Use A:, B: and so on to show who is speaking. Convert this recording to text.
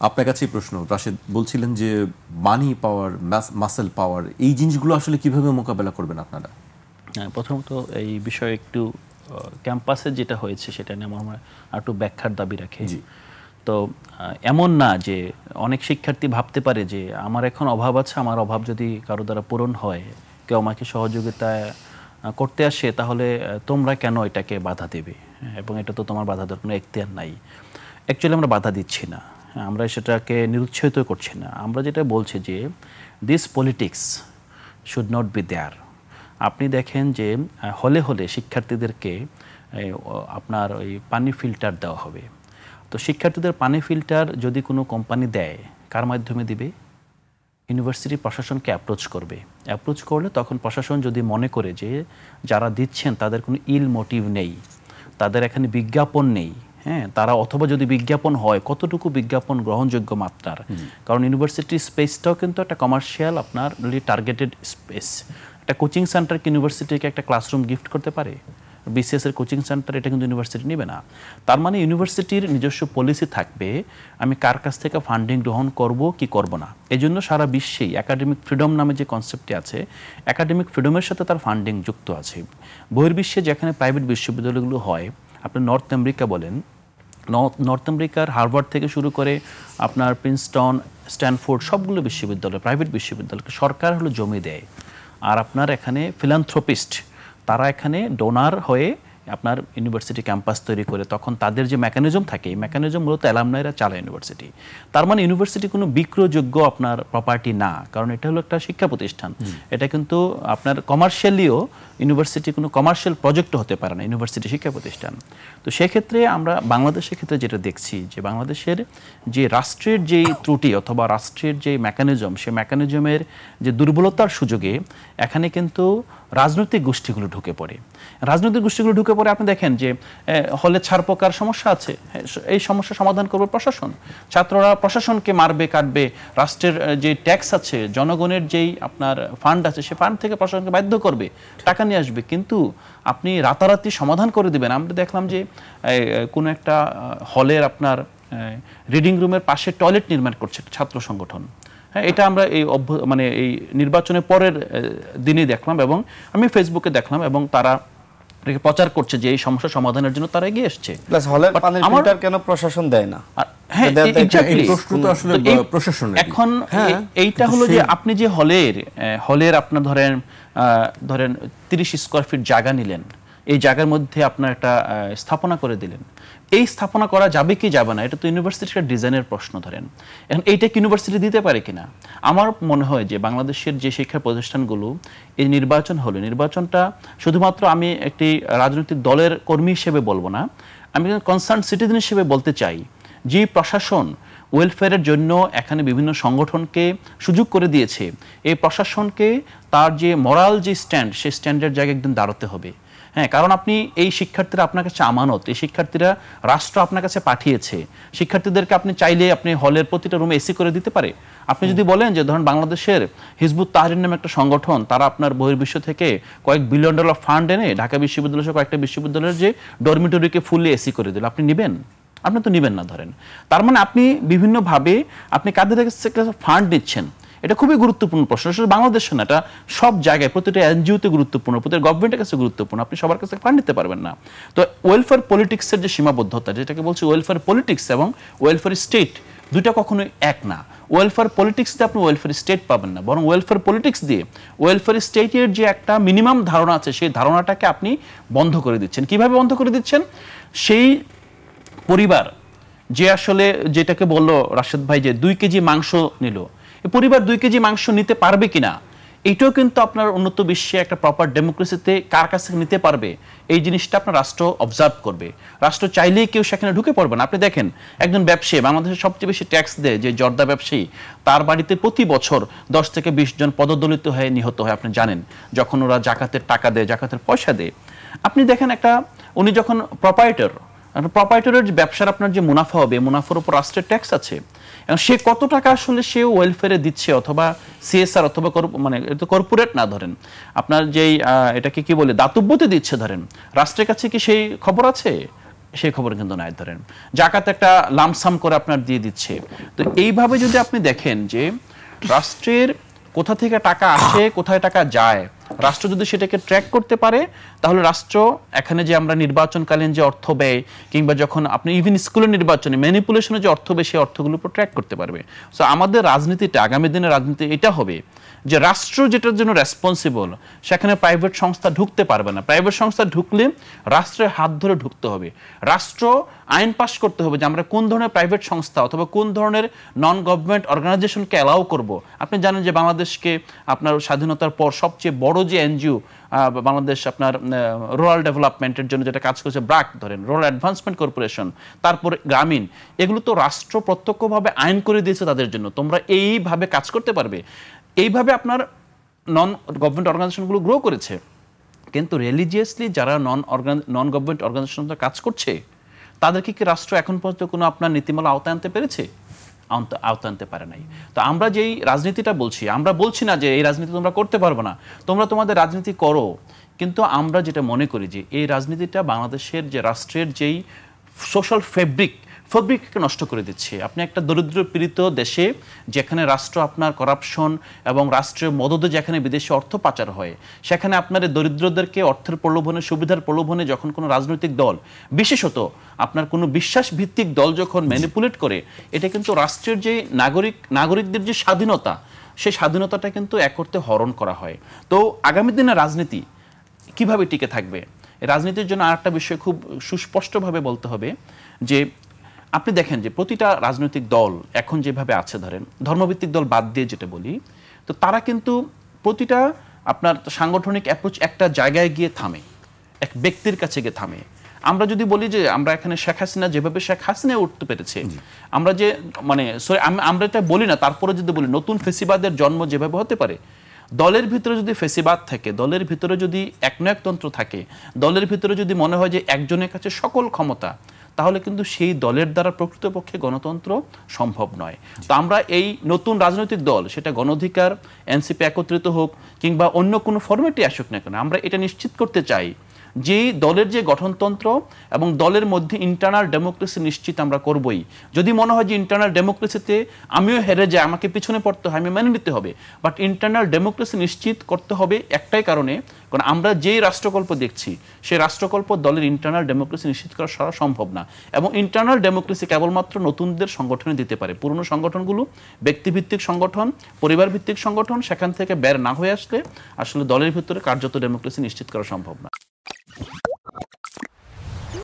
A: আপনার কাছেই প্রশ্ন, রাশেদ বলছিলেন যে মানি পাওয়ার, মাসেল পাওয়ার, এই জিনিসগুলো আসলে কিভাবে মোকাবেলা করবেন আপনারা?
B: প্রথমত এই বিষয়ে একটু ক্যাম্পাসে যেটা হয়েছে সেটা নিয়ে আমার একটু ব্যাখ্যার দাবি রাখে। তো এমন না যে অনেক শিক্ষার্থী ভাবতে পারে যে আমার এখন অভাব আছে, আমার অভাব যদি কারো দ্বারা পূরণ হয়, কেউ আমাকে সহযোগিতা করতে আসে, তাহলে তোমরা কেন এটাকে বাধা দেবে, এবং এটা তো তোমার বাধা দেওয়ার কোনো এখতিয়ার নাই। অ্যাকচুয়ালি আমরা বাধা দিচ্ছি না, আমরা সেটাকে নিরুৎসাহিত করছি না। আমরা যেটা বলছি যে this politics should not be there. আপনি দেখেন যে হলে হলে শিক্ষার্থীদেরকে আপনার ওই পানি ফিল্টার দেওয়া হবে। তো শিক্ষার্থীদের পানি ফিল্টার যদি কোনো কোম্পানি দেয়, কার মাধ্যমে দিবে? ইউনিভার্সিটি প্রশাসনকে অ্যাপ্রোচ করবে। অ্যাপ্রোচ করলে তখন প্রশাসন যদি মনে করে যে যারা দিচ্ছেন তাদের কোনো ইল মোটিভ নেই, তাদের এখানে বিজ্ঞাপন নেই, হ্যাঁ, তারা অথবা যদি বিজ্ঞাপন হয় কতটুকু বিজ্ঞাপন গ্রহণযোগ্য মাত্রার, কারণ ইউনিভার্সিটির স্পেসটাও কিন্তু একটা কমার্শিয়াল আপনার টার্গেটেড স্পেস। একটা কোচিং সেন্টার কি ইউনিভার্সিটিকে একটা ক্লাসরুম গিফট করতে পারে? বিসিএস এর কোচিং সেন্টার এটা কিন্তু ইউনিভার্সিটি নেবে না। তার মানে ইউনিভার্সিটির নিজস্ব পলিসি থাকবে আমি কার কাছ থেকে ফান্ডিং গ্রহণ করব কি করব না। এই জন্য সারা বিশ্বেই একাডেমিক ফ্রিডম নামে যে কনসেপ্টটি আছে, একাডেমিক ফ্রিডমের সাথে তার ফান্ডিং যুক্ত আছে। বহির্বিশ্বে যেখানে প্রাইভেট বিশ্ববিদ্যালয়গুলো হয়, আপনি নর্থ আমেরিকা বলেন, নর্থ আমেরিকার হার্ভার্ড থেকে শুরু করে আপনার প্রিন্সটন, স্ট্যানফোর্ড, সবগুলো বিশ্ববিদ্যালয় প্রাইভেট বিশ্ববিদ্যালয়কে সরকার হলো জমি দেয়। আর আপনার এখানে ফিলান্থ্রোপিস্ট, তারা এখানে ডোনার হয়ে আপনার ইউনিভার্সিটি ক্যাম্পাস তৈরি করে, তখন তাদের যে মেকানিজম থাকে, এই মেকানিজম মূলত অ্যালামনাইরা চালায় ইউনিভার্সিটি। তার মানে ইউনিভার্সিটি কোনো বিক্রয়যোগ্য আপনার প্রপার্টি না, কারণ এটা হলো একটা শিক্ষা প্রতিষ্ঠান। এটা কিন্তু আপনার কমার্শিয়ালিও ইউনিভার্সিটি কোনো কমার্শিয়াল প্রজেক্টও হতে পারে না, ইউনিভার্সিটি শিক্ষা প্রতিষ্ঠান। তো সেক্ষেত্রে আমরা বাংলাদেশের ক্ষেত্রে যেটা দেখছি যে বাংলাদেশের যে রাষ্ট্রের যেই ত্রুটি অথবা রাষ্ট্রের যে মেকানিজম, সেই মেকানিজমের যে দুর্বলতার সুযোগে এখানে কিন্তু রাজনৈতিক গোষ্ঠীগুলো ঢুকে পড়ে। রাজনৈতিক গোষ্ঠীগুলো ঢুকে পড়ে আপনি দেখেন যে হলে ছাড়পোকার সমস্যা আছে, এই সমস্যা সমাধান করবে প্রশাসন। ছাত্ররা প্রশাসনকে মারবে কাটবে, রাষ্ট্রের যে ট্যাক্স আছে, জনগণের যেই আপনার ফান্ড আছে, সে ফান্ড থেকে প্রশাসনকে বাধ্য করবে, টাকা নিয়ে আসবে। কিন্তু আপনি রাতারাতি সমাধান করে দিবেন। আমরা দেখলাম যে কোনো একটা হলের আপনার রিডিং রুমের পাশে টয়লেট নির্মাণ করছে ছাত্র সংগঠন। হ্যাঁ, এটা আমরা এই মানে এই নির্বাচনের পরের দিনই দেখলাম, এবং আমি ফেসবুকে দেখলাম, এবং তারা প্রচার করছে যে এই সমস্যা সমাধানের জন্য তারা এগিয়ে এসছে।
C: আমার কেন প্রশাসন দেয় না?
B: হ্যাঁ, এখন এইটা হলো যে আপনি যে হলের আপনার ধরেন 30 স্কয়ার ফিট জায়গা নিলেন, এই জায়গার মধ্যে আপনার একটা স্থাপনা করে দিলেন। এই স্থাপনা করা যাবে কি যাবে না, এটা তো ইউনিভার্সিটির ডিজাইনের প্রশ্ন। ধরেন এখন এইটা কি ইউনিভার্সিটি দিতে পারে কিনা? আমার মনে হয় যে বাংলাদেশের যে শিক্ষা প্রতিষ্ঠানগুলো, এই নির্বাচন হলো, নির্বাচনটা শুধুমাত্র আমি একটি রাজনৈতিক দলের কর্মী হিসেবে বলবো না, আমি কনসার্ন সিটিজেন হিসেবে বলতে চাই যে প্রশাসন ওয়েলফেয়ারের জন্য এখানে বিভিন্ন সংগঠনকে সুযোগ করে দিয়েছে, এই প্রশাসনকে তার যে মোরাল যে স্ট্যান্ড, সেই স্ট্যান্ডের জায়গায় একদিন দাঁড়াতে হবে। হ্যাঁ, কারণ আপনি এই শিক্ষার্থীরা আপনার কাছে আমানত, এই শিক্ষার্থীরা রাষ্ট্র আপনার কাছে পাঠিয়েছে। শিক্ষার্থীদেরকে আপনি চাইলে আপনি হলের প্রতিটা রুমে এসি করে দিতে পারে। আপনি যদি বলেন যে ধরুন বাংলাদেশের হিজবুত তাহরির নামে একটা সংগঠন, তারা আপনার বহির্বিশ্ব থেকে কয়েক বিলিয়ন ডলার ফান্ড এনে ঢাকা বিশ্ববিদ্যালয় সহ কয়েকটা বিশ্ববিদ্যালয়ের যে ডরমিটরিকে ফুললি এসি করে দিল, আপনি নেবেন? আপনি তো নেবেন না। ধরেন তার মানে আপনি বিভিন্নভাবে আপনি কাদের কাছে ফান্ড নিচ্ছেন, এটা খুবই গুরুত্বপূর্ণ প্রশ্ন। শুধু বাংলাদেশে না, এটা সব জায়গায়, প্রতিটা এনজিওতে গুরুত্বপূর্ণ, প্রতিটা গভর্নমেন্টের কাছে গুরুত্বপূর্ণ। আপনি সবার কাছে ফান্ড নিতে পারবেন না। তো ওয়েলফেয়ার পলিটিক্সের যে সীমাবদ্ধতা, যেটাকে বলছি ওয়েলফেয়ার পলিটিক্স এবং ওয়েলফেয়ার স্টেট, দুইটা কখনোই এক না। ওয়েলফেয়ার পলিটিক্স দিয়ে আপনি ওয়েলফেয়ার স্টেট পাবেন না, বরং ওয়েলফেয়ার পলিটিক্স দিয়ে ওয়েলফেয়ার স্টেটের যে একটা মিনিমাম ধারণা আছে, সেই ধারণাটাকে আপনি বন্ধ করে দিচ্ছেন। কিভাবে বন্ধ করে দিচ্ছেন? সেই পরিবার যে আসলে যেটাকে বললো রাশেদ ভাই যে 2 কেজি মাংস নিল, এই পরিবার 2 কেজি মাংস নিতে পারবে কিনা, এইটাও কিন্তু আপনার উন্নত বিশ্বে একটা প্রপার ডেমোক্রেসিতে কার কাছ থেকে নিতে পারবে, এই জিনিসটা আপনার রাষ্ট্র অবজার্ভ করবে। রাষ্ট্র চাইলেই কেউ সেখানে ঢুকে পড়বে না। আপনি দেখেন একজন ব্যবসায়ী, বাংলাদেশের সবচেয়ে বেশি ট্যাক্স দেয় যে জর্দা ব্যবসায়ী, তার বাড়িতে প্রতি বছর 10 থেকে 20 জন পদদলিত হয়ে নিহত হয়। আপনি জানেন, যখন ওরা জাকাতের টাকা দেয়, জাকাতের পয়সা দেয়। আপনি দেখেন উনি যখন প্রপাইটরের ব্যবসার আপনার যে মুনাফা হবে, মুনাফার উপর রাষ্ট্রের ট্যাক্স আছে, এবং সে কত টাকা আসলে সে ওয়েলফেয়ারে দিচ্ছে, অথবা সিএসআর, অথবা মানে এটা কর্পোরেট না, ধরেন আপনার যেই এটাকে কি বলে দাতব্যতে দিচ্ছে, ধরেন রাষ্ট্রের কাছে কি সেই খবর আছে? সেই খবর কিন্তু নাই। ধরেন জাকাত একটা লামসাম করে আপনার দিয়ে দিচ্ছে। তো এইভাবে যদি আপনি দেখেন যে রাষ্ট্রের কোথা থেকে টাকা আসে, কোথায় টাকা যায়, রাষ্ট্র যদি সেটাকে ট্র্যাক করতে পারে, তাহলে রাষ্ট্র এখানে যে আমরা নির্বাচনকালীন যে অর্থ ব্যয়, কিংবা যখন আপনি ইভেন স্কুলের নির্বাচনে ম্যানিপুলেশনে যে অর্থ ব্যয়, সেই অর্থগুলোর উপর ট্র্যাক করতে পারবে। সো আমাদের রাজনীতিটা, আগামী দিনের রাজনীতি এটা হবে যে রাষ্ট্র যেটার জন্য রেসপন্সিবল, সেখানে প্রাইভেট সংস্থা ঢুকতে পারবে না। প্রাইভেট সংস্থা ঢুকলে রাষ্ট্রের হাত ধরে ঢুকতে হবে। রাষ্ট্র আইন পাস করতে হবে যে আমরা কোন ধরনের প্রাইভেট সংস্থা অথবা কোন ধরনের নন গভর্নমেন্ট অর্গানাইজেশনকে অ্যালাউ করব। আপনি জানেন যে বাংলাদেশকে আপনার স্বাধীনতার পর সবচেয়ে বড় যে এনজিও বাংলাদেশ আপনার রুরাল ডেভেলপমেন্টের জন্য যেটা কাজ করেছে, ব্রাক ধরেন, রুরাল অ্যাডভান্সমেন্ট কর্পোরেশন, তারপর গ্রামীণ, এগুলো তো রাষ্ট্র প্রত্যক্ষভাবে আইন করে দিয়েছে তাদের জন্য, তোমরা এইভাবে কাজ করতে পারবে। এইভাবে আপনার নন গভর্নমেন্ট অর্গানাইজেশনগুলো গ্রো করেছে। কিন্তু রিলিজিয়াসলি যারা নন গভর্নমেন্ট অর্গানাইজেশন কাজ করছে, তাদেরকে কি রাষ্ট্র এখন পর্যন্ত কোনো আপনার নীতিমালা আওতায় আনতে পেরেছে? আওতায় আনতে পারে নাই। তো আমরা যেই রাজনীতিটা বলছি, আমরা বলছি না যে এই রাজনীতি তোমরা করতে পারবে না, তোমরা তোমাদের রাজনীতি করো, কিন্তু আমরা যেটা মনে করি যে এই রাজনীতিটা বাংলাদেশের যে রাষ্ট্রের যেই সোশ্যাল ফেব্রিককে নষ্ট করে দিচ্ছে। আপনি একটা দরিদ্র পীড়িত দেশে, যেখানে রাষ্ট্র আপনার করাপশন এবং রাষ্ট্রের মদদে যেখানে বিদেশে অর্থ পাচার হয়, সেখানে আপনার দরিদ্রদেরকে অর্থের প্রলোভনে, সুবিধার প্রলোভনে যখন কোনো রাজনৈতিক দল, বিশেষত আপনার কোনো বিশ্বাস ভিত্তিক দল যখন ম্যানিপুলেট করে, এটা কিন্তু রাষ্ট্রের যে নাগরিকদের যে স্বাধীনতা, সেই স্বাধীনতাটা কিন্তু এক অর্থে হরণ করা হয়। তো আগামী দিনে রাজনীতি কিভাবে টিকে থাকবে, রাজনীতির জন্য আরেকটা বিষয় খুব সুস্পষ্টভাবে বলতে হবে যে আপনি দেখেন যে প্রতিটা রাজনৈতিক দল এখন যেভাবে আছে, ধরেন ধর্মভিত্তিক দল বাদ দিয়ে যেটা বলি, তো তারা কিন্তু প্রতিটা আপনার সাংগঠনিক অ্যাপ্রোচ একটা জায়গায় গিয়ে থামে, এক ব্যক্তির কাছে গিয়ে থামে। আমরা যদি বলি যে আমরা এখানে শেখ হাসিনা যেভাবে শেখ হাসিনা উঠতে পেরেছে, আমরা যে মানে আমরা এটা বলি না, তারপরে যদি বলি নতুন ফেসিবাদের জন্ম যেভাবে হতে পারে, দলের ভিতরে যদি ফেসিবাদ থাকে, দলের ভিতরে যদি একনায়কতন্ত্র থাকে, দলের ভিতরে যদি মনে হয় যে একজনের কাছে সকল ক্ষমতা, তাহলে কিন্তু সেই দলের দ্বারা প্রকৃতপক্ষে গণতন্ত্র সম্ভব নয়। তো আমরা এই নতুন রাজনৈতিক দল, সেটা গণ অধিকার, এনসিপি একত্রিত হোক কিংবা অন্য কোনো ফরম্যাটে আসুক না কেন, আমরা এটা নিশ্চিত করতে চাই যে দলের যে গঠনতন্ত্র এবং দলের মধ্যে ইন্টারনাল ডেমোক্রেসি নিশ্চিত আমরা করবই। যদি মনে হয় যে ইন্টারনাল ডেমোক্রেসিতে আমিও হেরে যাই, আমাকে পিছনে পড়তে হয়, আমি মেনে নিতে হবে, বাট ইন্টারনাল ডেমোক্রেসি নিশ্চিত করতে হবে একটাই কারণে, কারণ আমরা যেই রাষ্ট্রকল্প দেখছি, সেই রাষ্ট্রকল্প দলের ইন্টারনাল ডেমোক্রেসি নিশ্চিত করা সারা সম্ভব না। এবং ইন্টারনাল ডেমোক্রেসি কেবলমাত্র নতুনদের সংগঠনে দিতে পারে। পুরনো সংগঠনগুলো, ব্যক্তিভিত্তিক সংগঠন, পরিবার ভিত্তিক সংগঠন, সেখান থেকে বের না হয়ে আসলে আসলে দলের ভিতরে কার্যত ডেমোক্রেসি নিশ্চিত করা সম্ভব না।